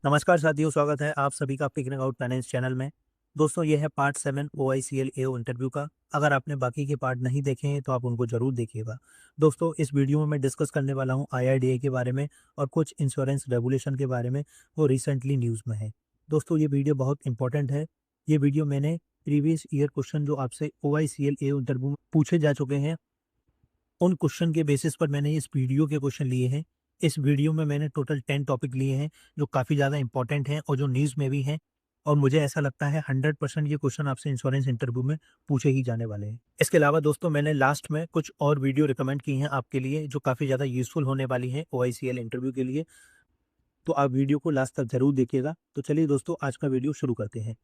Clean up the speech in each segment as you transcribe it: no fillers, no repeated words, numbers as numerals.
नमस्कार साथियों, स्वागत है आप सभी का फिगरिंग आउट फाइनेंस चैनल में। दोस्तों, ये है पार्ट 7 OICL AO इंटरव्यू का। अगर आपने बाकी के पार्ट नहीं देखे हैं तो आप उनको जरूर देखिएगा। दोस्तों, इस वीडियो में मैं डिस्कस करने वाला हूँ IRDA के बारे में और कुछ इंश्योरेंस रेगुलेशन के बारे में, वो रिसेंटली न्यूज़ में है। दोस्तों, ये वीडियो बहुत इंपॉर्टेंट है। ये वीडियो मैंने प्रीवियस ईयर क्वेश्चन जो आपसे OICL AO इंटरव्यू में पूछे जा चुके हैं, उन क्वेश्चन के बेसिस पर मैंने इस वीडियो के क्वेश्चन लिए हैं। इस वीडियो में मैंने टोटल 10 टॉपिक लिए हैं, जो काफ़ी ज़्यादा इंपॉर्टेंट हैं और जो न्यूज़ में भी हैं। और मुझे ऐसा लगता है 100% ये क्वेश्चन आपसे इंश्योरेंस इंटरव्यू में पूछे ही जाने वाले हैं। इसके अलावा दोस्तों, मैंने लास्ट में कुछ और वीडियो रिकमेंड की हैं आपके लिए, जो काफ़ी ज़्यादा यूज़फुल होने वाली हैं OICL इंटरव्यू के लिए। तो आप वीडियो को लास्ट तक ज़रूर देखिएगा। तो चलिए दोस्तों, आज का वीडियो शुरू करते हैं।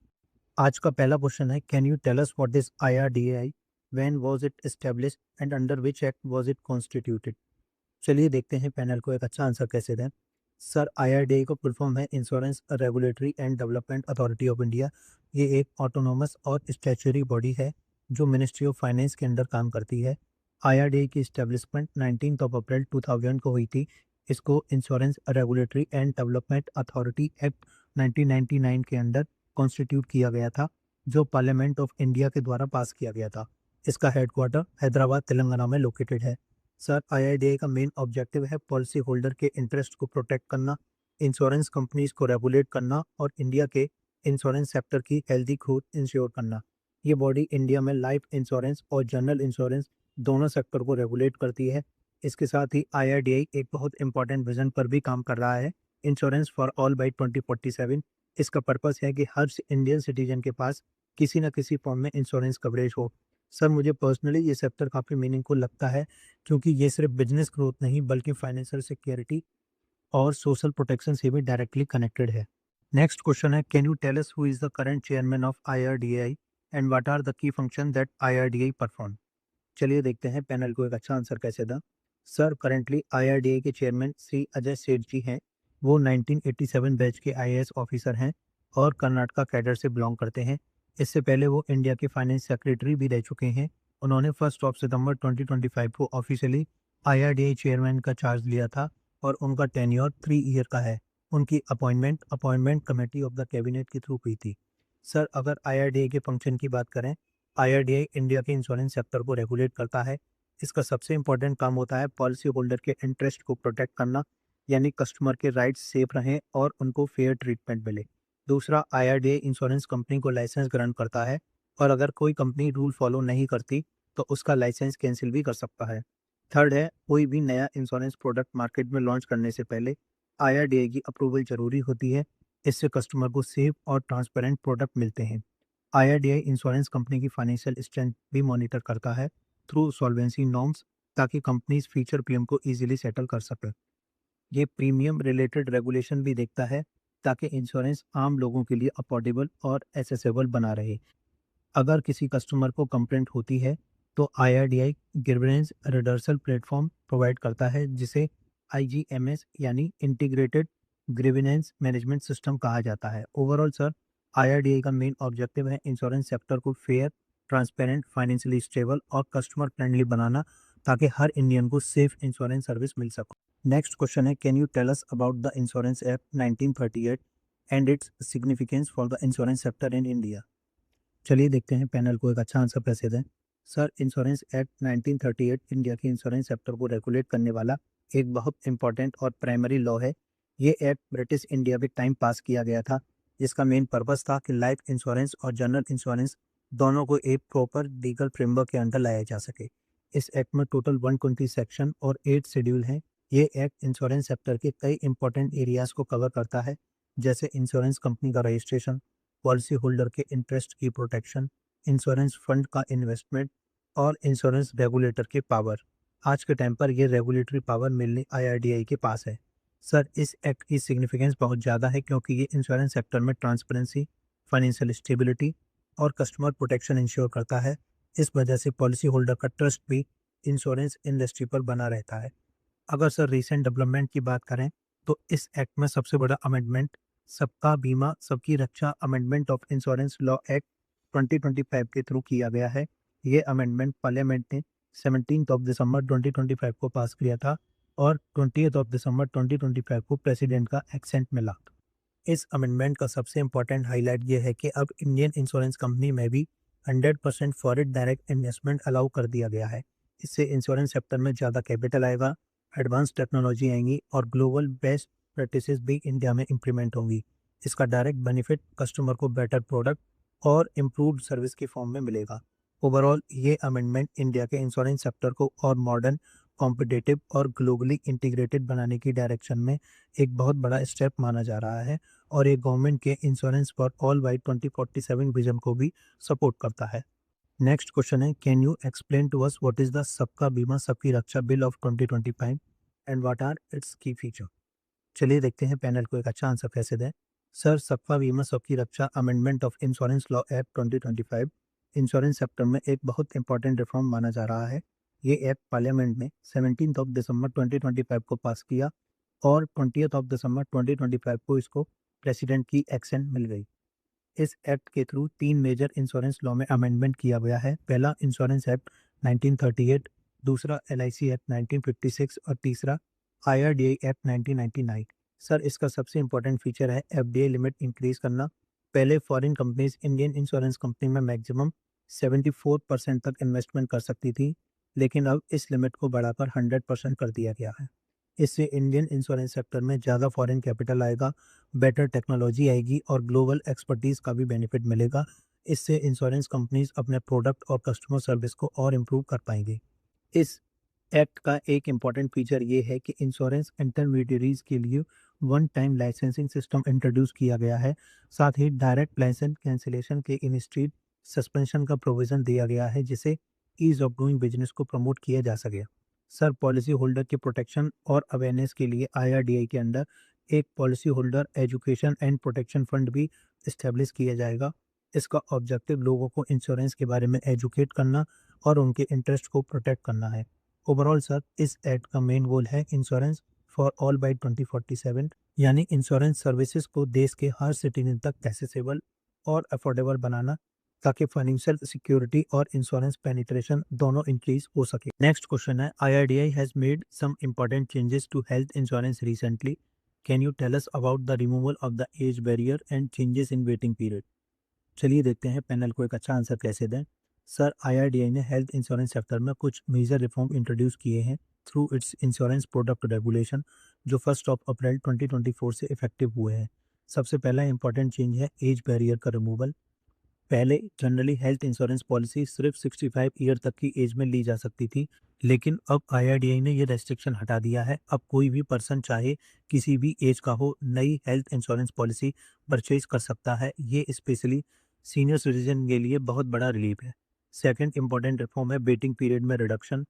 आज का पहला क्वेश्चन है, can you tell us what is IRDAI, when was it established and under which act was it constituted. चलिए देखते हैं पैनल को एक अच्छा आंसर कैसे दें। सर, IRDAI को फुल फॉर्म है insurance regulatory and development authority of India. ये एक ऑटोनोमस और स्टैच्यूटरी बॉडी है जो मिनिस्ट्री ऑफ फाइनेंस के अंडर काम करती है। IRDAI की इस्टेब्लिशमेंट 19 अप्रैल 2000 को हुई थी। इसको insurance regulatory and development authority act 1999 के अंडर कॉन्स्टिट्यूट किया गया था, जो पार्लियामेंट ऑफ इंडिया के द्वारा पास किया गया था। इसका हेडक्वार्टर हैदराबाद, तेलंगाना में लोकेटेड है। सर, IRDAI का मेन ऑब्जेक्टिव है पॉलिसी होल्डर के इंटरेस्ट को प्रोटेक्ट करना, इंश्योरेंस कंपनीज को रेगुलेट करना और इंडिया के इंश्योरेंस सेक्टर की हेल्दी ग्रोथ इंश्योर करना। ये बॉडी इंडिया में लाइफ इंश्योरेंस और जनरल इंश्योरेंस दोनों सेक्टर को रेगुलेट करती है। इसके साथ ही IRDAI एक बहुत इंपॉर्टेंट विजन पर भी काम कर रहा है, इंश्योरेंस फॉर ऑल बाई 2047। इसका पर्पस है कि हर इंडियन सिटीजन के पास किसी न किसी फॉर्म में इंश्योरेंस कवरेज हो। सर, मुझे पर्सनली ये सेक्टर काफ़ी मीनिंगफुल लगता है, क्योंकि ये सिर्फ बिजनेस ग्रोथ नहीं बल्कि फाइनेंशियल सिक्योरिटी और सोशल प्रोटेक्शन से भी डायरेक्टली कनेक्टेड है। नेक्स्ट क्वेश्चन है, can you tell us who is the current chairman of IRDAI and what are the key function that IRDAI perform. चलिए देखते हैं पैनल को एक अच्छा आंसर कैसे दें। सर, करंटली IRDAI के चेयरमैन श्री अजय सेठ जी हैं। वो 1987 बैच के IAS ऑफिसर हैं और कर्नाटका कैडर से बिलोंग करते हैं। इससे पहले वो इंडिया के फाइनेंस सेक्रेटरी भी रह चुके हैं। उन्होंने 1 सितंबर 2025 को ऑफिशियली IRDAI चेयरमैन का चार्ज लिया था और उनका टेन्योर 3 ईयर का है। उनकी appointment appointment committee of the cabinet के थ्रू हुई थी। सर, अगर IRDAI के फंक्शन की बात करें, IRDAI इंडिया के इंश्योरेंस सेक्टर को रेगुलेट करता है। इसका सबसे इम्पोर्टेंट काम होता है पॉलिसी होल्डर के इंटरेस्ट को प्रोटेक्ट करना, यानी कस्टमर के राइट्स सेफ रहें और उनको फेयर ट्रीटमेंट मिले। दूसरा, IRDAI इंश्योरेंस कंपनी को लाइसेंस ग्रांट करता है और अगर कोई कंपनी रूल फॉलो नहीं करती तो उसका लाइसेंस कैंसिल भी कर सकता है। थर्ड है, कोई भी नया इंश्योरेंस प्रोडक्ट मार्केट में लॉन्च करने से पहले IRDAI की अप्रूवल जरूरी होती है। इससे कस्टमर को सेफ और ट्रांसपेरेंट प्रोडक्ट मिलते हैं। IRDAI इंश्योरेंस कंपनी की फाइनेंशियल स्ट्रेंथ भी मॉनिटर करता है थ्रू सॉल्वेंसी नॉर्म्स, ताकि कंपनीज फ्यूचर क्लेम को इजीली सेटल कर सके। ये प्रीमियम रिलेटेड रेगुलेशन भी देखता है ताकि इंश्योरेंस आम लोगों के लिए अफोर्डेबल और एसेसेबल बना रहे। अगर किसी कस्टमर को कंप्लेंट होती है तो IRDAI grievance redressal platform provide करता है, जिसे IGMS यानी इंटीग्रेटेड ग्रीवेंस मैनेजमेंट सिस्टम कहा जाता है। ओवरऑल सर, IRDAI का मेन ऑब्जेक्टिव है इंश्योरेंस सेक्टर को फेयर, ट्रांसपेरेंट, फाइनेंशियली स्टेबल और कस्टमर फ्रेंडली बनाना, ताकि हर इंडियन को सेफ इंश्योरेंस सर्विस मिल सके। नेक्स्ट क्वेश्चन है, can you tell us about the insurance act 1938 and its significance for the insurance sector in India. चलिए देखते हैं पैनल को एक अच्छा आंसर कैसे दें। सर, इंश्योरेंस एक्ट 1938 इंडिया के इंश्योरेंस सेक्टर को रेगुलेट करने वाला एक बहुत इंपॉर्टेंट और प्राइमरी लॉ है। ये एक्ट ब्रिटिश इंडिया के टाइम पास किया गया था, जिसका मेन पर्पस था कि लाइफ इंश्योरेंस और जनरल इंश्योरेंस दोनों को एक प्रॉपर लीगल फ्रेमवर्क के अंदर लाया जा सके। इस एक्ट में टोटल 120 सेक्शन और 8 शेड्यूल हैं। ये एक्ट इंश्योरेंस सेक्टर के कई इंपॉर्टेंट एरियाज को कवर करता है, जैसे इंश्योरेंस कंपनी का रजिस्ट्रेशन, पॉलिसी होल्डर के इंटरेस्ट की प्रोटेक्शन, इंश्योरेंस फंड का इन्वेस्टमेंट और इंश्योरेंस रेगुलेटर के पावर। आज के टाइम पर यह रेगुलेटरी पावर मिलनी IRDAI के पास है। सर, इस एक्ट की सिग्निफिकेंस बहुत ज़्यादा है, क्योंकि ये इंश्योरेंस सेक्टर में ट्रांसपेरेंसी, फाइनेंशियल स्टेबिलिटी और कस्टमर प्रोटेक्शन इंश्योर करता है। इस वजह से पॉलिसी होल्डर का ट्रस्ट भी इंश्योरेंस इंडस्ट्री पर बना रहता है। अगर सर रिसेंट डेवलपमेंट की बात करें, तो इस एक्ट में सबसे बड़ा अमेंडमेंट सबका बीमा सबकी रक्षा amendment of insurance law act 2025 के थ्रू किया गया है। ये अमेंडमेंट पार्लियामेंट ने 17 दिसंबर 2025 को पास किया था और 20 दिसंबर 2025 को प्रेसिडेंट का एक्सेंट मिला। इस अमेंडमेंट का सबसे इम्पोर्टेंट हाईलाइट ये है कि अब इंडियन इंश्योरेंस कंपनी में भी 100% फॉरेन डायरेक्ट इन्वेस्टमेंट अलाउ कर दिया गया है। इससे इंश्योरेंस सेक्टर में ज़्यादा कैपिटल आएगा, एडवांस टेक्नोलॉजी आएंगी और ग्लोबल बेस्ट प्रैक्टिसेस भी इंडिया में इम्प्लीमेंट होंगी। इसका डायरेक्ट बेनिफिट कस्टमर को बेटर प्रोडक्ट और इम्प्रूव्ड सर्विस की फॉर्म में मिलेगा। ओवरऑल ये अमेंडमेंट इंडिया के इंश्योरेंस सेक्टर को और मॉडर्न, कॉम्पिटिटिव और ग्लोबली इंटीग्रेटेड बनाने की डायरेक्शन में एक बहुत बड़ा स्टेप माना जा रहा है और ये गवर्नमेंट के insurance for all by 2047 vision को भी सपोर्ट करता है। नेक्स्ट क्वेश्चन है, can you explain to us what is the सबका बीमा सबकी रक्षा bill of 2025 and what are its key feature. चलिए देखते हैं पैनल को एक अच्छा आंसर कैसे दें। सर, सबका बीमा सबकी रक्षा amendment of insurance law act 2025 insurance sector में एक बहुत इंपॉर्टेंट रिफॉर्म माना जा रहा है। ये एक्ट पार्लियामेंट ने 17 दिसंबर 2025 को पास किया और 20 दिसंबर 2025 को इसको प्रेसिडेंट की एक्शन मिल गई। इस एक्ट के थ्रू 3 मेजर इंश्योरेंस लॉ में अमेंडमेंट किया गया है। पहला इंश्योरेंस एक्ट 1938, दूसरा LIC एक्ट 1956 और तीसरा IRDA एक्ट 1999। सर, इसका सबसे इंपॉर्टेंट फीचर है FDA लिमिट इंक्रीज करना। पहले foreign companies Indian insurance company में मैक्सिमम 74% तक इन्वेस्टमेंट कर सकती थी, लेकिन अब इस लिमिट को बढ़ाकर 100% कर दिया गया है। इससे इंडियन इंश्योरेंस सेक्टर में ज़्यादा फॉरेन कैपिटल आएगा, बेटर टेक्नोलॉजी आएगी और ग्लोबल एक्सपर्टीज़ का भी बेनिफिट मिलेगा। इससे इंश्योरेंस कंपनीज अपने प्रोडक्ट और कस्टमर सर्विस को और इम्प्रूव कर पाएंगे। इस एक्ट का एक इम्पॉर्टेंट फीचर ये है कि इंश्योरेंस इंटरमीडियरीज के लिए one time licensing system introduce किया गया है। साथ ही डायरेक्ट लाइसेंस कैंसिलेशन के इंस्टीड सस्पेंशन का प्रोविज़न दिया गया है, जिसे ईज ऑफ डूइंग बिजनेस को प्रमोट किया जा सके। सर, पॉलिसी होल्डर के प्रोटेक्शन और अवेयरनेस के लिए IRDA के अंडर एक policy holder education and protection fund भी इस्टेब्लिश किया जाएगा। इसका ऑब्जेक्टिव लोगों को इंश्योरेंस के बारे में एजुकेट करना और उनके इंटरेस्ट को प्रोटेक्ट करना है। ओवरऑल सर, इस एक्ट का मेन गोल है इंश्योरेंस फॉर ऑल बाय 2047, यानी इंश्योरेंस सर्विसेज को देश के हर सिटीजन तक एक्सेसिबल और अफोर्डेबल बनाना, ताकि फाइनेंशियल सिक्योरिटी और इंश्योरेंस पेनिट्रेशन दोनों इंक्रीज हो सके। नेक्स्ट क्वेश्चन है, IRDA has made some important changes to health insurance recently. Can you tell us about the removal of the age barrier and changes in waiting period. चलिए देखते हैं panel को एक अच्छा आंसर कैसे दें। सर, IRDA ने हेल्थ इंश्योरेंस सेक्टर में कुछ मेजर रिफॉर्म इंट्रोड्यूस किए हैं through it's insurance product regulation, जो 1 अप्रैल 2024 से इफेक्टिव हुए हैं। सबसे पहला इंपॉर्टेंट चेंज है एज बैरियर का रिमूवल। पहले जनरली हेल्थ इंश्योरेंस पॉलिसी सिर्फ 65 ईयर तक की एज में ली जा सकती थी, लेकिन अब IRDA ने ये रेस्ट्रिक्शन हटा दिया है। अब कोई भी पर्सन चाहे किसी भी एज का हो, नई हेल्थ इंश्योरेंस पॉलिसी परचेज कर सकता है। ये स्पेशली सीनियर सिटीजन के लिए बहुत बड़ा रिलीफ है। सेकंड इंपॉर्टेंट रिफॉर्म है वेटिंग पीरियड में reduction.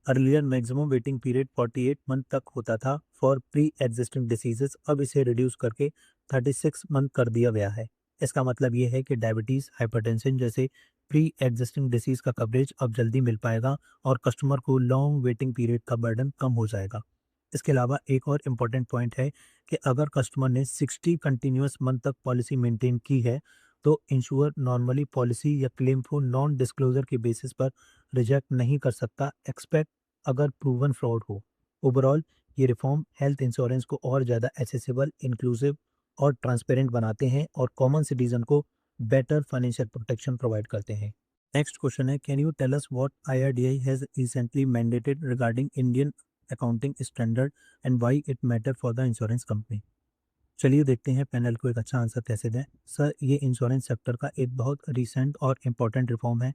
Earlier maximum waiting period 48 month तक होता था फॉर प्री एग्जिस्टिंग डिसीजेस, अब इसे रिड्यूस करके 36 मंथ कर दिया गया है। इसका मतलब ये है कि डायबिटीज़, हाइपरटेंशन जैसे प्री एग्जिस्टिंग डिसीज का कवरेज अब जल्दी मिल पाएगा और कस्टमर को लॉन्ग वेटिंग पीरियड का बर्डन कम हो जाएगा। इसके अलावा एक और इम्पॉर्टेंट पॉइंट है कि अगर कस्टमर ने 60 कंटिन्यूस मंथ तक पॉलिसी मेंटेन की है, तो इंश्योर नॉर्मली पॉलिसी या क्लेम को नॉन डिस्क्लोजर के बेसिस पर रिजेक्ट नहीं कर सकता, एक्सपेक्ट अगर प्रूवन फ्रॉड हो। ओवरऑल ये रिफॉर्म हेल्थ इंश्योरेंस को और ज़्यादा एसेसिबल, इंक्लूसिव और ट्रांसपेरेंट बनाते हैं और कॉमन सिटीजन को बेटर फाइनेंशियल प्रोटेक्शन प्रोवाइड करते हैं। नेक्स्ट क्वेश्चन है, can you tell us what IRDA has recently mandated regarding Indian accounting standard and why it matter for the insurance company. चलिए देखते हैं पैनल को एक अच्छा आंसर कैसे दें। सर, ये इंश्योरेंस सेक्टर का एक बहुत रिसेंट और इम्पोर्टेंट रिफॉर्म है।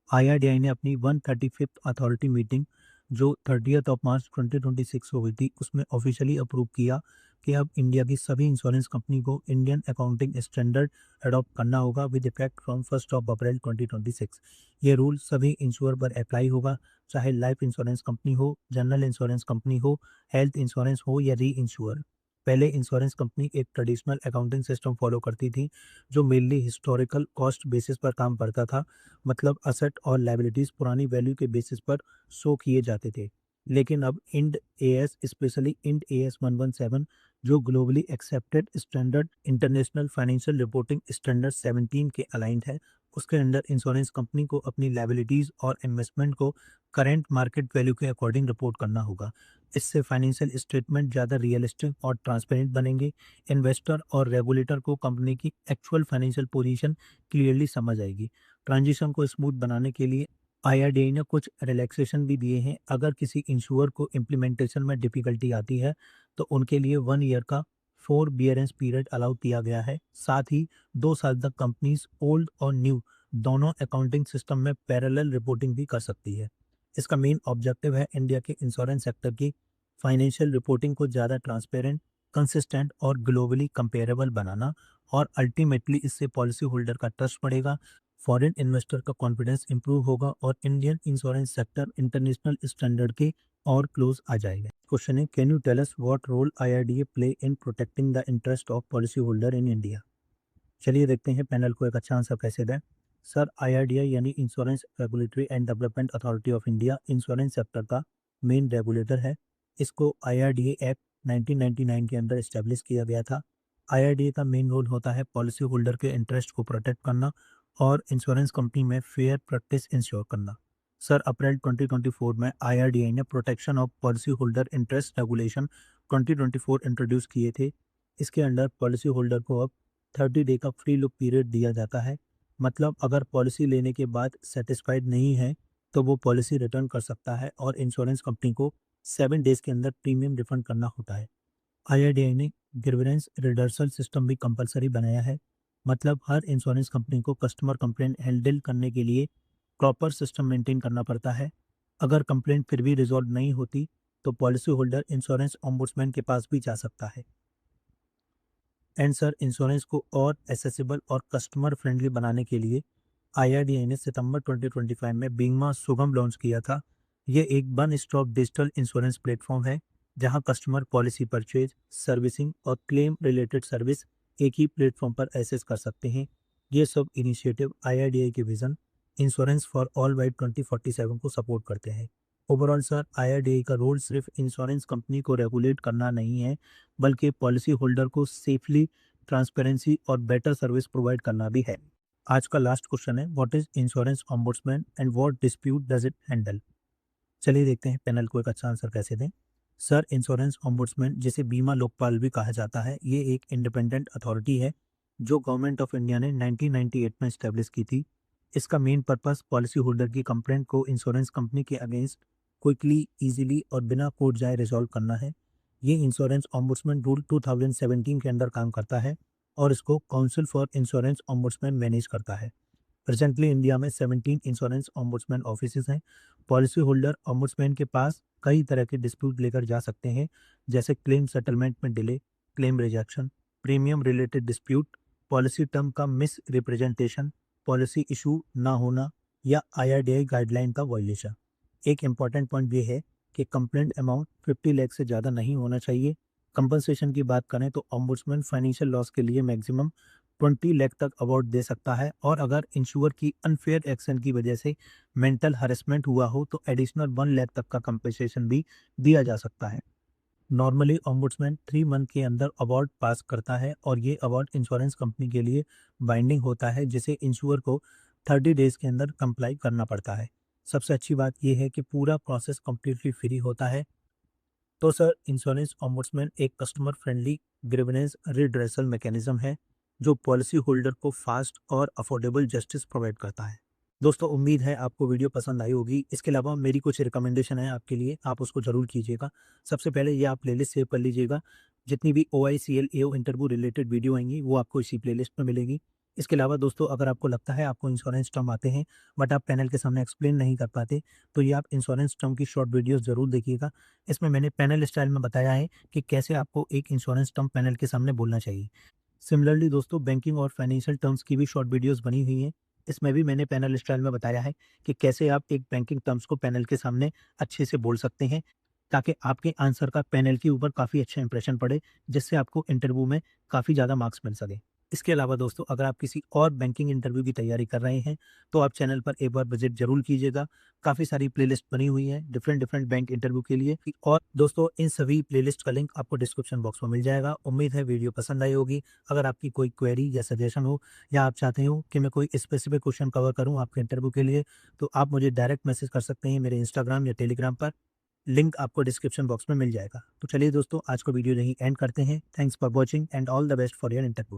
IRDA ने अपनी 135th अथॉरिटी मीटिंग जो 30 मार्च 2026 को हुई थी, उसमें ऑफिशियली अप्रूव किया कि अब इंडिया की सभी इंश्योरेंस कंपनी को इंडियन अकाउंटिंग स्टैंडर्ड अडॉप्ट करना होगा विद इफेक्ट फ्रॉम 1 अप्रैल 2026। ये रूल सभी इंश्योर पर अप्लाई होगा, चाहे लाइफ इंश्योरेंस कंपनी हो, जनरल इंश्योरेंस कंपनी हो, हेल्थ इंश्योरेंस हो या री इंश्योर। पहले इंश्योरेंस कंपनी एक ट्रेडिशनल अकाउंटिंग सिस्टम फॉलो करती थी, जो मेनली हिस्टोरिकल कॉस्ट बेसिस पर काम करता था, मतलब असेट और लाइबिलिटीज पुरानी वैल्यू के बेसिस पर शो किए जाते थे। लेकिन अब Ind AS, specially Ind AS 117, जो globally accepted standard international financial reporting standard 17 के अलाइंड है, उसके अंदर इंश्योरेंस कंपनी को अपनी लायबिलिटीज और इन्वेस्टमेंट को करेंट मार्केट वैल्यू के अकॉर्डिंग रिपोर्ट करना होगा। इससे फाइनेंशियल स्टेटमेंट ज़्यादा रियलिस्टिक और ट्रांसपेरेंट बनेंगे। इन्वेस्टर और रेगुलेटर को कंपनी की एक्चुअल फाइनेंशियल पोजीशन क्लियरली समझ आएगी। ट्रांजिशन को स्मूथ बनाने के लिए आईआरडीआई ने कुछ रिलैक्सेशन भी दिए हैं। अगर किसी इंश्योर को इम्प्लीमेंटेशन में डिफिकल्टी आती है तो उनके लिए 1 ईयर का फोर बियरेंस पीरियड अलाउ किया गया है। साथ ही 2 साल तक कंपनीज ओल्ड और न्यू दोनों अकाउंटिंग सिस्टम में पैरेलल रिपोर्टिंग भी कर सकती है। इसका मेन ऑब्जेक्टिव है इंडिया के इंश्योरेंस सेक्टर की फाइनेंशियल रिपोर्टिंग को ज़्यादा ट्रांसपेरेंट, कंसिस्टेंट और ग्लोबली कंपेरेबल बनाना, और अल्टीमेटली इससे पॉलिसी होल्डर का ट्रस्ट बढ़ेगा, फॉरेन इन्वेस्टर का कॉन्फिडेंस इंप्रूव होगा और Indian insurance sector international standard के और क्लोज आ जाएगा। क्वेश्चन है, can you tell us what role IRDA play in protecting the interest of policy holder in India. चलिए देखते हैं पैनल को एक अच्छा आंसर कैसे दें। सर, आईआरडीआई यानी insurance regulatory and development authority of India insurance sector का मेन रेगुलेटर है। इसको आईआरडीए एक्ट 1999 के अंदर इस्टेब्लिश किया गया था। आईआरडीए का मेन रोल होता है पॉलिसी होल्डर के इंटरेस्ट को प्रोटेक्ट करना और इंश्योरेंस कंपनी में फेयर प्रैक्टिस इंश्योर करना। सर, अप्रैल 2024 में आईआरडीआई ने protection of policy holder interest regulation 2024 introduce किए थे। इसके अंडर पॉलिसी होल्डर को अब 30 डे का फ्री लुक पीरियड दिया जाता है। मतलब अगर पॉलिसी लेने के बाद सेटिस्फाइड नहीं है तो वो पॉलिसी रिटर्न कर सकता है और इंश्योरेंस कंपनी को 7 डेज के अंदर प्रीमियम रिफंड करना होता है। आईआरडीआई ने ग्रीवेंस रिडर्सल सिस्टम भी कंपलसरी बनाया है। मतलब हर इंश्योरेंस कंपनी को कस्टमर कंप्लेंट हैंडल करने के लिए प्रॉपर सिस्टम मेंटेन करना पड़ता है। अगर कंप्लेंट फिर भी रिजॉल्व नहीं होती तो पॉलिसी होल्डर इंश्योरेंस ओम्बुड्समैन के पास भी जा सकता है। एंड सर, इंश्योरेंस को और एसेसिबल और कस्टमर फ्रेंडली बनाने के लिए आईआरडीआई ने सितंबर 2025 में बीमा सुगम लॉन्च किया था। ये एक one stop digital insurance platform है जहां कस्टमर पॉलिसी परचेज, सर्विसिंग और क्लेम रिलेटेड सर्विस एक ही प्लेटफॉर्म पर एक्सेस कर सकते हैं। ये सब इनिशिएटिव आईआरडीआई के vision insurance for all by 2047 को सपोर्ट करते हैं। ओवरऑल सर, आईआरडीआई का रोल सिर्फ इंश्योरेंस कंपनी को रेगुलेट करना नहीं है, बल्कि पॉलिसी होल्डर को सेफली, ट्रांसपेरेंसी और बेटर सर्विस प्रोवाइड करना भी है। आज का लास्ट क्वेश्चन है, what is insurance ombudsman and what dispute does it handle. चलिए देखते हैं पैनल को एक अच्छा आंसर कैसे दें। सर, इंश्योरेंस ओम्बुड्समैन, जिसे बीमा लोकपाल भी कहा जाता है, ये एक इंडिपेंडेंट अथॉरिटी है जो गवर्नमेंट ऑफ इंडिया ने 1998 में स्टैब्लिश की थी। इसका मेन पर्पस पॉलिसी होल्डर की कंप्लेंट को इंश्योरेंस कंपनी के अगेंस्ट क्विकली, इजीली और बिना कोर्ट जाए रिजॉल्व करना है। ये इंश्योरेंस ओम्बुड्समैन रूल 2017 के अंदर काम करता है और इसको council for insurance ombudsman manage करता है। प्रेजेंटली इंडिया में 17 इंश्योरेंस ओम्बुड्समैन ऑफिसेज हैं। पॉलिसी होल्डर ओम्बुड्समैन के पास कई तरह के डिस्प्यूट लेकर जा सकते हैं, जैसे क्लेम सेटलमेंट में delay, claim rejection, premium related dispute, policy term का मिस रिप्रेजेंटेशन, पॉलिसी इशू ना होना या आईआरडीआई गाइडलाइन का वायलेशन। एक इम्पॉर्टेंट पॉइंट ये है कि कंप्लेंट अमाउंट 50 लाख से ज़्यादा नहीं होना चाहिए। कंपनसेशन की बात करें तो ओम्बुड्समैन फाइनेंशियल लॉस के लिए मैक्सिमम 20 लाख तक अवार्ड दे सकता है, और अगर इंश्योर की अनफेयर एक्शन की वजह से मेंटल हरेसमेंट हुआ हो तो एडिशनल 1 लाख तक का कंपनसेशन भी दिया जा सकता है। नॉर्मली ओम्बुड्समैन 3 मंथ के अंदर अवार्ड पास करता है और ये अवार्ड इंश्योरेंस कंपनी के लिए बाइंडिंग होता है, जिसे इंश्योर को 30 डेज के अंदर कंप्लाई करना पड़ता है। सबसे अच्छी बात यह है कि पूरा प्रोसेस कम्प्लीटली फ्री होता है। तो सर, इंश्योरेंस ओम्बुड्समैन एक customer friendly grievance redressal mechanism है जो पॉलिसी होल्डर को फास्ट और अफोर्डेबल जस्टिस प्रोवाइड करता है। दोस्तों, उम्मीद है आपको वीडियो पसंद आई होगी। इसके अलावा मेरी कुछ रिकमेंडेशन है आपके लिए, आप उसको ज़रूर कीजिएगा। सबसे पहले ये आप प्लेलिस्ट सेव कर लीजिएगा। जितनी भी OICL AO interview related video आएंगी वो आपको इसी प्लेलिस्ट में मिलेगी। इसके अलावा दोस्तों, अगर आपको लगता है आपको इंश्योरेंस टर्म आते हैं बट आप पैनल के सामने एक्सप्लेन नहीं कर पाते, तो ये आप इंश्योरेंस टर्म की शॉर्ट वीडियोस ज़रूर देखिएगा। इसमें मैंने पैनल स्टाइल में बताया है कि कैसे आपको एक इंश्योरेंस टर्म पैनल के सामने बोलना चाहिए। सिमिलरली दोस्तों, बैंकिंग और फाइनेंशियल टर्म्स की भी शॉर्ट वीडियोस बनी हुई हैं। इसमें भी मैंने पैनल स्टाइल में बताया है कि कैसे आप एक बैंकिंग टर्म्स को पैनल के सामने अच्छे से बोल सकते हैं, ताकि आपके आंसर का पैनल के ऊपर काफ़ी अच्छा इंप्रेशन पड़े, जिससे आपको इंटरव्यू में काफ़ी ज़्यादा मार्क्स मिल सके। इसके अलावा दोस्तों अगर आप किसी और बैंकिंग इंटरव्यू की तैयारी कर रहे हैं तो आप चैनल पर एक बार विजिट जरूर कीजिएगा। काफ़ी सारी प्लेलिस्ट बनी हुई है डिफरेंट डिफरेंट बैंक इंटरव्यू के लिए, और दोस्तों इन सभी प्लेलिस्ट का लिंक आपको डिस्क्रिप्शन बॉक्स में मिल जाएगा। उम्मीद है वीडियो पसंद आई होगी। अगर आपकी कोई क्वेरी या सजेशन हो या आप चाहते हो कि मैं कोई स्पेसिफिक क्वेश्चन कवर करूं आपके इंटरव्यू के लिए, तो आप मुझे डायरेक्ट मैसेज कर सकते हैं मेरे इंस्टाग्राम या टेलीग्राम पर। लिंक आपको डिस्क्रिप्शन बॉक्स में मिल जाएगा। तो चलिए दोस्तों आज को वीडियो यहीं एंड करते हैं। Thanks for watching and all the best for your interview.